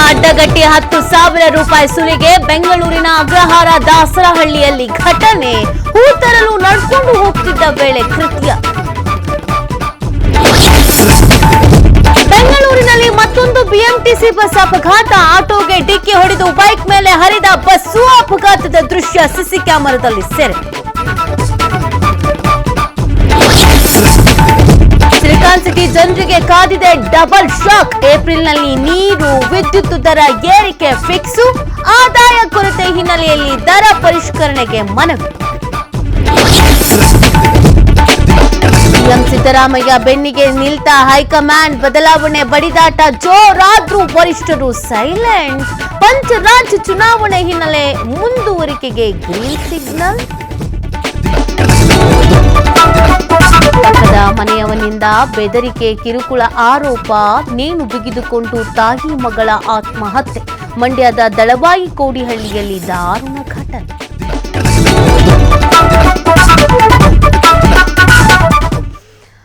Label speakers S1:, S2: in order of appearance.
S1: ಅಡ್ಡಗಟ್ಟಿ 10,000 ರೂಪಾಯಿ ಸುಲಿಗೆ ಬೆಂಗಳೂರಿನ ಅಗ್ರಹಾರ ದಾಸರಹಳ್ಳಿಯಲ್ಲಿ ಘಟನೆ. ಹೂ ತರಲು ನಡ್ಕೊಂಡು ಹೋಗ್ತಿದ್ದ ವೇಳೆ ಕೃತ್ಯ. ಬೆಂಗಳೂರಿನಲ್ಲಿ ಮತ್ತೊಂದು ಬಿಎಂಟಿಸಿ ಬಸ್ ಅಪಘಾತ. ಆಟೋಗೆ ಡಿಕ್ಕಿ ಹೊಡೆದು ಬೈಕ್ ಮೇಲೆ ಹರಿದ ಬಸ್ಸು. ಅಪಘಾತದ ದೃಶ್ಯ ಸಿಸಿ ಕ್ಯಾಮೆರಾದಲ್ಲಿ ಸೆರೆ. ಸಿಲಿಕಾನ್ ಸಿಟಿ ಜನರಿಗೆ ಕಾದಿದೆ ಡಬಲ್ ಶಾಕ್. ಏಪ್ರಿಲ್ನಲ್ಲಿ ನೀರು ವಿದ್ಯುತ್ ದರ ಏರಿಕೆ ಫಿಕ್ಸು. ಆದಾಯ ಕೊರತೆ ಹಿನ್ನೆಲೆಯಲ್ಲಿ ದರ ಪರಿಷ್ಕರಣೆಗೆ ಮನವಿ. ಸಿಎಂ ಸಿದ್ದರಾಮಯ್ಯ ಬೆನ್ನಿಗೆ ನಿಲ್ತ ಹೈಕಮಾಂಡ್. ಬದಲಾವಣೆ ಬಡಿದಾಟ ಜೋರಾದ್ರೂ ವರಿಷ್ಠರು ಸೈಲೆಂಟ್. ಪಂಚರಾಜ್ಯ ಚುನಾವಣೆ ಹಿನ್ನೆಲೆ ಮುಂದುವರಿಕೆಗೆ ಗ್ರೀನ್ ಸಿಗ್ನಲ್. ಪಕ್ಕದ ಮನೆಯವನಿಂದ ಬೆದರಿಕೆ ಕಿರುಕುಳ ಆರೋಪ. ನೇಣು ಬಿಗಿದುಕೊಂಡು ತಾಯಿ ಮಗಳ ಆತ್ಮಹತ್ಯೆ. ಮಂಡ್ಯದ ದಳವಾಯಿ ಕೋಡಿಹಳ್ಳಿಯಲ್ಲಿ ದಾರುಣ ಘಟನೆ.